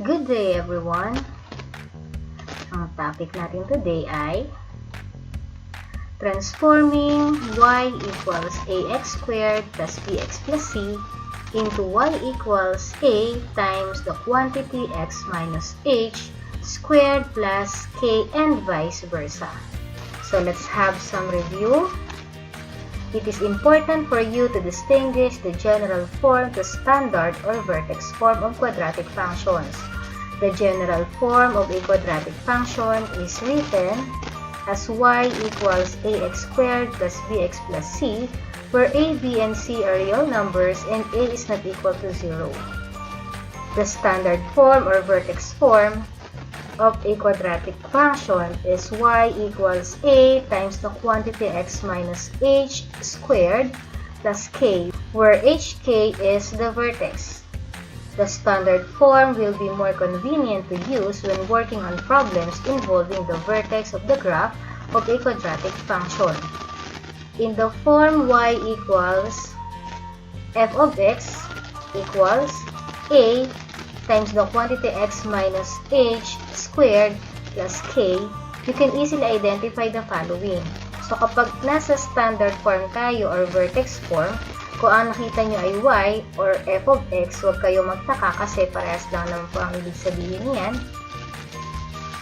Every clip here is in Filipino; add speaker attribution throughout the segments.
Speaker 1: Good day everyone! Ang topic natin today ay transforming y equals ax squared plus bx plus c into y equals a times the quantity x minus h squared plus k and vice versa. So let's have some review. It is important for you to distinguish the general form to standard or vertex form of quadratic functions. The general form of a quadratic function is written as y equals ax squared plus bx plus c, where a, b, and c are real numbers and a is not equal to 0. The standard form or vertex form of a quadratic function is y equals a times the quantity x minus h squared plus k, where hk is the vertex. The standard form will be more convenient to use when working on problems involving the vertex of the graph of a quadratic function. In the form y equals f of x equals a times the quantity x minus h squared plus k, you can easily identify the following. So kapag nasa standard form tayo or vertex form, kung ang nakita nyo ay y or f of x, huwag kayo magtaka kasi parehas lang naman po ang ibig sabihin niyan.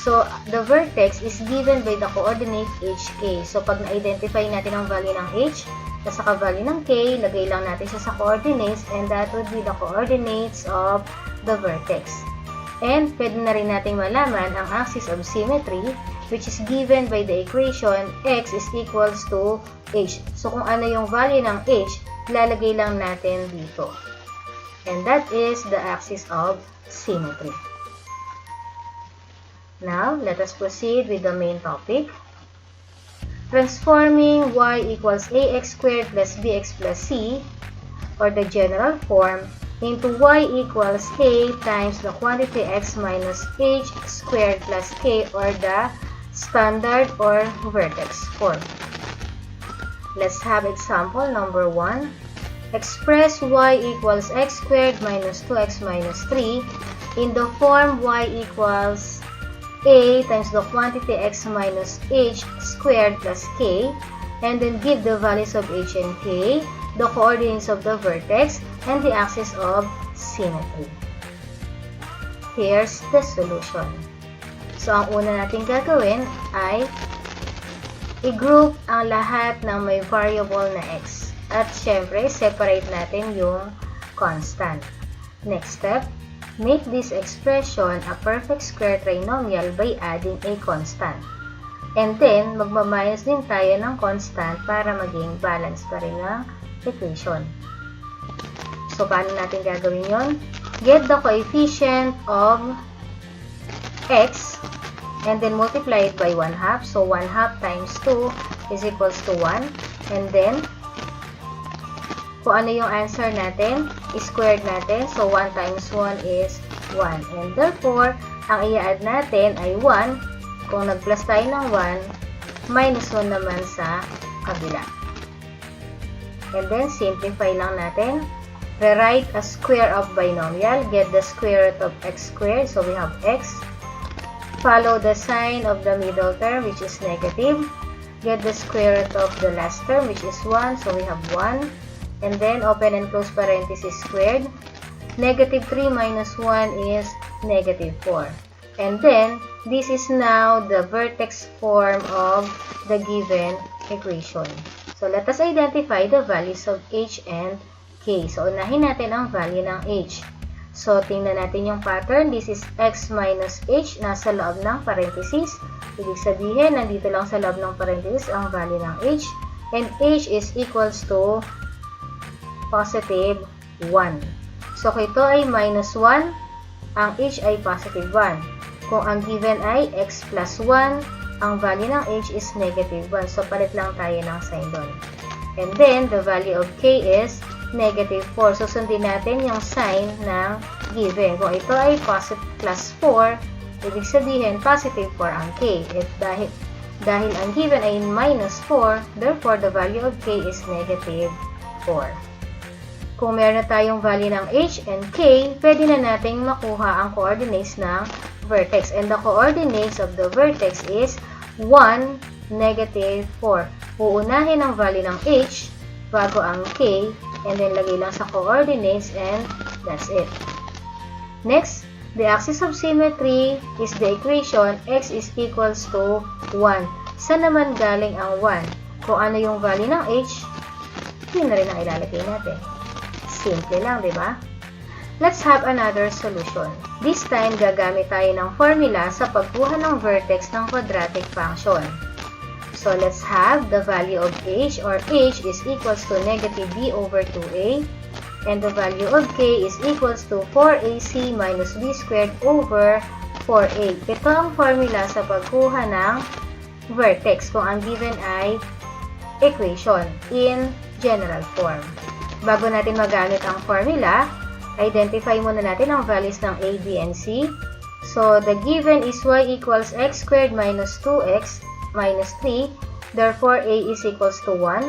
Speaker 1: So the vertex is given by the coordinate hk. So pag na-identify natin ang value ng h, at saka value ng k, lagay lang natin siya sa coordinates and that would be the coordinates of the vertex. And pwede na rin natin malaman ang axis of symmetry, which is given by the equation x is equals to h. So kung ano yung value ng h, lalagay lang natin dito. And that is the axis of symmetry. Now, let us proceed with the main topic. Transforming y equals ax squared plus bx plus c, or the general form, into y equals a times the quantity x minus h squared plus k, or the standard or vertex form. Let's have example number 1. Express y equals x squared minus 2x minus 3 in the form y equals a times the quantity x minus h squared plus k, and then give the values of h and k, the coordinates of the vertex, and the axis of symmetry. Here's the solution. So, ang una natin gagawin ay i-group ang lahat ng may variable na x. At syempre, separate natin yung constant. Next step, make this expression a perfect square trinomial by adding a constant. And then, magmaminus din tayo ng constant para maging balance pa rin ang equation. So, paano natin gagawin yon? Get the coefficient of x and then multiply it by 1/2. So, 1/2 times 2 is equals to 1. And then, kung ano yung answer natin, squared natin. So, 1 times 1 is 1. And therefore, ang i-add natin ay 1. Kung nag-plus tayo ng 1, minus 1 naman sa kabila. And then, simplify lang natin. Rewrite a square of binomial. Get the square root of x squared. So, we have x. Follow the sign of the middle term, which is negative. Get the square root of the last term, which is 1. So, we have 1. And then, open and close parenthesis squared. Negative 3 minus 1 is negative 4. And then, this is now the vertex form of the given equation. So, let us identify the values of h and k. So, unahin natin ang value ng h. So, tingnan natin yung pattern. This is x minus h nasa loob ng parenthesis. Ibig sabihin, nandito lang sa loob ng parenthesis ang value ng h. And h is equals to positive 1. So, kung ito ay minus 1, ang h ay positive 1. Kung ang given ay x plus 1, ang value ng h is negative 1. So, palit lang tayo ng sign doon. And then, the value of k is negative 4. So, sundin natin yung sign ng given. Kung ito ay positive plus 4, ibig sabihin positive 4 ang k. At dahil ang given ay minus 4, therefore, the value of k is negative 4. kung meron na tayong value ng h and k, pwede na nating makuha ang coordinates ng vertex. And the coordinates of the vertex is 1, negative 4. Uunahin ang value ng h bago ang k, and then lagay lang sa coordinates, and that's it. Next, the axis of symmetry is the equation x is equals to 1. Saan naman galing ang 1? Kung ano yung value ng h, yun na rin ang ilalagay natin. Simple lang, di ba? Let's have another solution. This time, gagamit tayo ng formula sa pagkuha ng vertex ng quadratic function. So, let's have the value of h, or h is equals to negative b over 2a, and the value of k is equals to 4ac minus b squared over 4a. Ito ang formula sa pagkuha ng vertex kung ang given ay equation in general form. Bago natin magamit ang formula, identify muna natin ang values ng a, b, and c. So, the given is y equals x squared minus 2x minus 3. Therefore, a is equals to 1.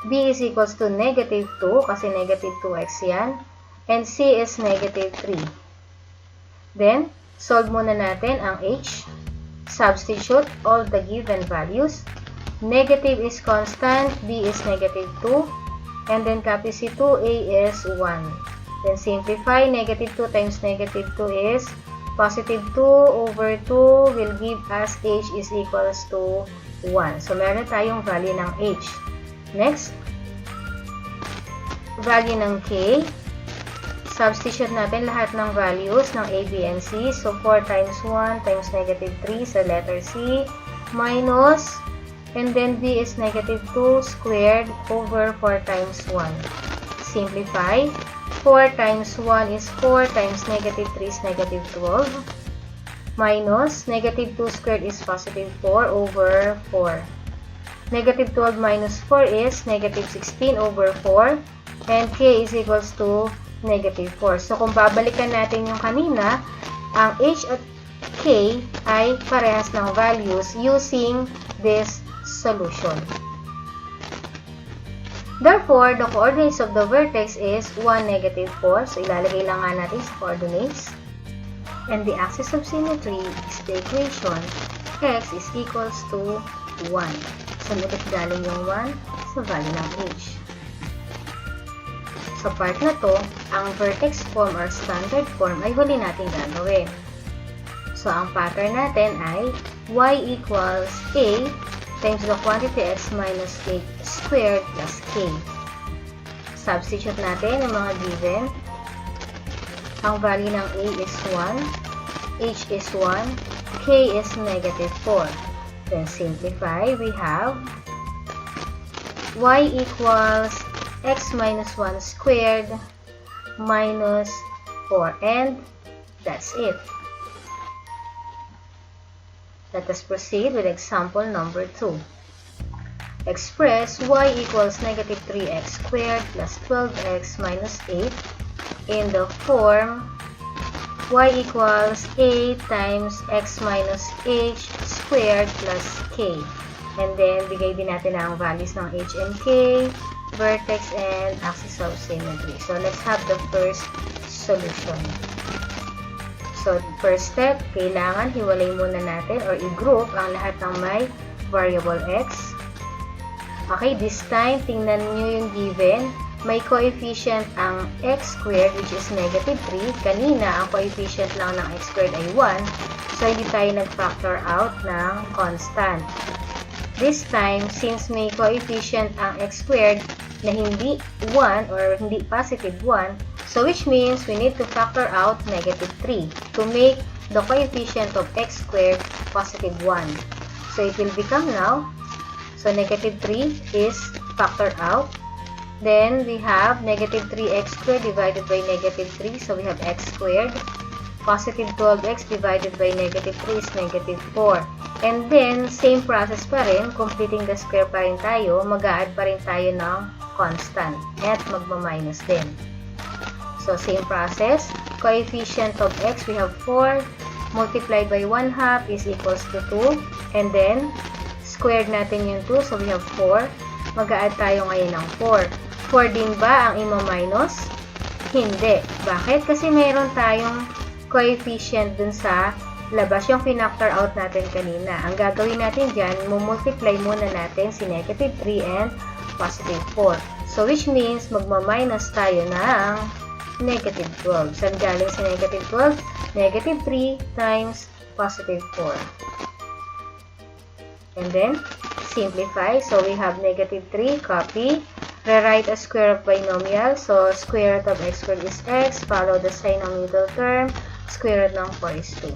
Speaker 1: B is equals to negative 2 kasi negative 2x yan. And c is negative 3. Then, solve muna natin ang h. Substitute all the given values. Negative is constant, b is negative 2. And then, copy c, 2a is 1. Then, simplify. Negative 2 times negative 2 is positive 2 over 2 will give us h is equals to 1. So, meron tayong value ng h. Next, value ng k. Substitute natin lahat ng values ng a, b, and c. So, 4 times 1 times negative 3 sa letter c minus, and then b is negative 2 squared over 4 times 1. Simplify. 4 times 1 is 4 times negative 3 is negative 12. Minus, negative 2 squared is positive 4 over 4. Negative 12 minus 4 is negative 16 over 4. And k is equals to negative 4. So, kung babalikan natin yung kanina, ang h at k ay parehas ng values using this solution. Therefore, the coordinates of the vertex is 1, negative 4. So, ilalagay lang nga natin sa coordinates. And the axis of symmetry is the equation x is equals to 1. So, galing yung 1 sa value ng h. Sa part na to, ang vertex form or standard form ay huli natin gagawin. So, ang pattern natin ay y equals a times the quantity x minus 8 squared plus k. Substitute natin ang mga given. Ang value ng a is 1, h is 1, k is negative 4. Then simplify, we have y equals x minus 1 squared minus 4, and that's it. Let us proceed with example number 2. Express y equals negative 3x squared plus 12x minus 8 in the form y equals a times x minus h squared plus k. And then, bigay din natin ang values ng h and k, vertex, and axis of symmetry. So, let's have the first solution. So, first step, kailangan hiwalay muna natin or i-group ang lahat ng may variable x. Okay, this time, tingnan nyo yung given. May coefficient ang x squared, which is negative 3. Kanina, ang coefficient lang ng x squared ay 1. So, hindi tayo nag-factor out ng constant. This time, since may coefficient ang x squared na hindi 1 or hindi positive 1, so which means we need to factor out negative 3 to make the coefficient of x squared positive 1. So it will become now, so negative 3 is factored out. Then we have negative 3x squared divided by negative 3, so we have x squared. Positive 12x divided by negative 3 is negative 4. And then, same process pa rin, completing the square pa rin tayo, mag-a-add pa rin tayo ng constant at magma-minus din. So, same process, coefficient of x, we have 4, multiplied by 1/2 is equals to 2, and then, squared natin yung 2, so we have 4, mag-a-add tayo ngayon ng 4. 4 din ba ang ima-minus? Hindi. Bakit? Kasi mayroon tayong coefficient dun sa labas, yung pinactor out natin kanina. Ang gagawin natin dyan, multiply muna natin si negative 3 and positive 4. So, which means, magma-minus tayo ng negative 12. Saan galing si negative 12? Negative 3 times positive 4. And then, simplify. So, we have negative 3, copy. Rewrite a square of binomial. So, square root of x squared is x. Follow the sign ng middle term. Square root ng 4 is 2.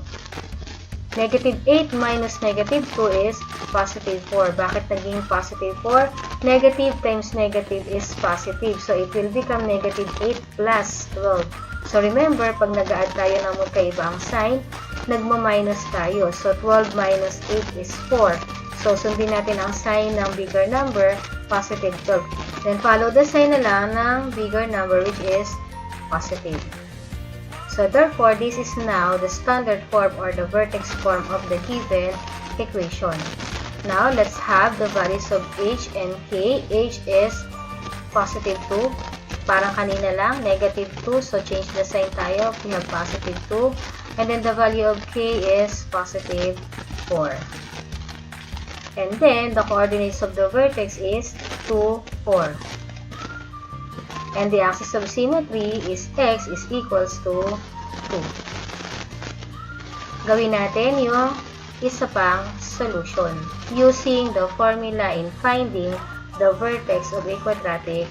Speaker 1: Negative 8 minus negative 2 is positive 4. Bakit naging positive 4? Negative times negative is positive. So, it will become negative 8 plus 12. So, remember, pag nag-add tayo ng magkaibang sign, nagma-minus tayo. So, 12 minus 8 is 4. So, sundin natin ang sign ng bigger number, positive 12. Then, follow the sign na lang ng bigger number, which is positive. So, therefore, this is now the standard form or the vertex form of the given equation. Now, let's have the values of h and k. H is positive 2. Parang kanina lang, negative 2. So, change the sign tayo. We have positive 2. And then, the value of k is positive 4. And then, the coordinates of the vertex is 2, 4. And the axis of symmetry is x is equals to 2. Gawin natin yung isa pang solution using the formula in finding the vertex of a quadratic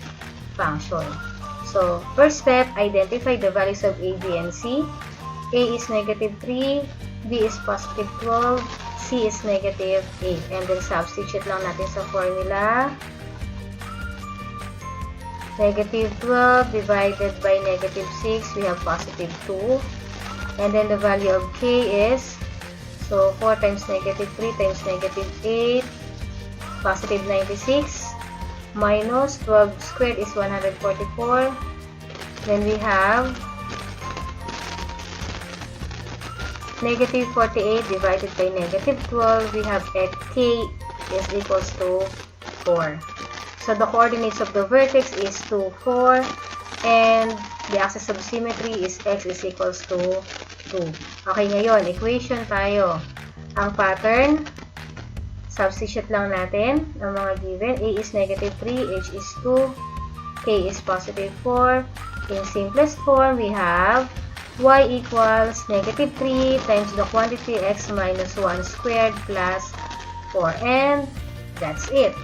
Speaker 1: function. So, first step, identify the values of a, b, and c. A is negative 3, b is positive 12, c is negative 8. And then, substitute lang natin sa formula. Negative 12 divided by negative 6, we have positive 2. And then the value of k is, so 4 times negative 3 times negative 8, positive 96, minus 12 squared is 144. Then we have negative 48 divided by negative 12, we have k is equals to 4. So, the coordinates of the vertex is 2, 4, and the axis of symmetry is x is equals to 2. Okay, ngayon, equation tayo. Ang pattern, substitute lang natin ang mga given. A is negative 3, h is 2, k is positive 4. In simplest form, we have y equals negative 3 times the quantity x minus 1 squared plus 4. And that's it.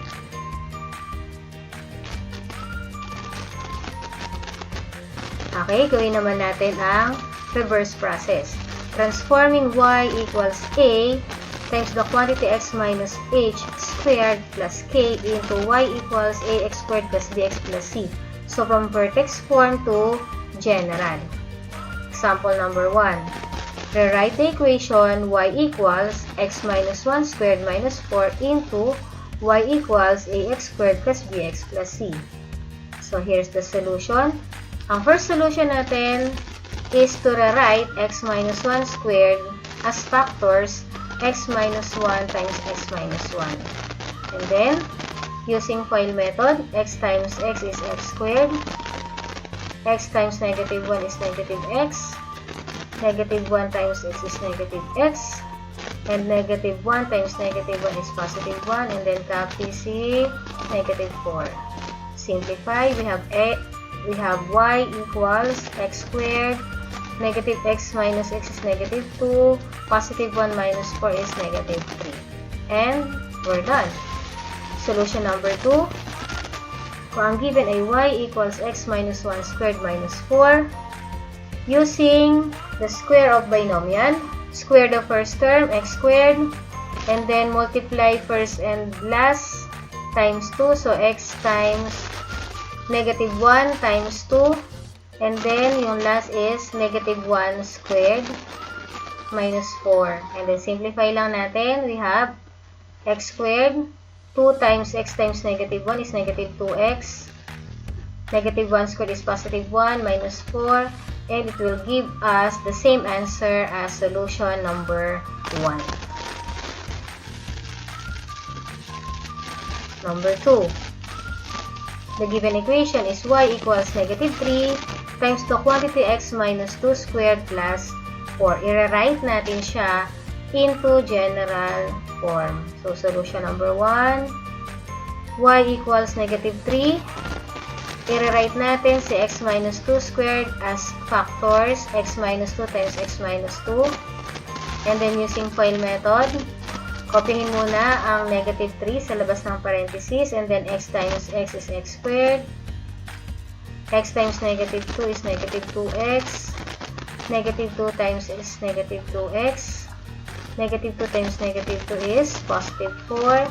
Speaker 1: Okay, gawin naman natin ang reverse process. Transforming y equals a times the quantity x minus h squared plus k into y equals ax squared plus bx plus c. So, from vertex form to general. Example number 1. Rewrite the equation y equals x minus 1 squared minus 4 into y equals ax squared plus bx plus c. So, here's the solution. Ang first solution natin is to rewrite x minus 1 squared as factors x minus 1 times x minus 1. And then, using FOIL method, x times x is x squared, x times negative 1 is negative x, negative 1 times x is negative x, and negative 1 times negative 1 is positive 1, and then copy c, negative 4. Simplify, we have y equals x squared, negative x minus x is negative 2, positive 1 minus 4 is negative 3. And we're done. Solution number 2. Kung ang given ay y equals x minus 1 squared minus 4, using the square of binomial, square the first term, x squared, and then multiply first and last times 2, so x times negative 1 times 2, and then yung last is negative 1 squared minus 4. And then simplify lang natin, we have x squared, 2 times x times negative 1 is negative 2x, negative 1 squared is positive 1 minus 4, and it will give us the same answer as solution number 1. Number 2. The given equation is y equals negative 3 times the quantity x minus 2 squared plus 4. I-rewrite natin siya into general form. So, solution number 1, y equals negative 3. I-rewrite natin si x minus 2 squared as factors, x minus 2 times x minus 2. And then, using FOIL method, copyhin muna ang negative 3 sa labas ng parenthesis, and then x times x is x squared. X times negative 2 is negative 2x. Negative 2 times is negative 2x. Negative 2 times negative 2 is positive 4.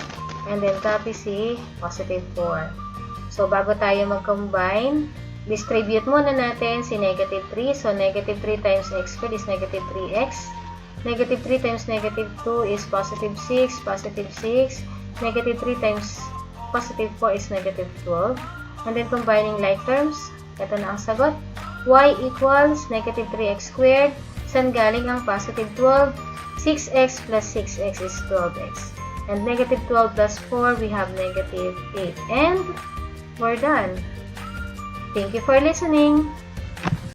Speaker 1: And then copy si positive 4. So, bago tayo mag-combine, distribute muna natin si negative 3. So, negative 3 times x squared is negative 3x. Negative 3 times negative 2 is positive 6. Positive 6. Negative 3 times positive 4 is negative 12. And then, combining like terms, ito na ang sagot. Y equals negative 3x squared. Saan galing ang positive 12? 6x plus 6x is 12x. And negative 12 plus 4, we have negative 8. And we're done. Thank you for listening.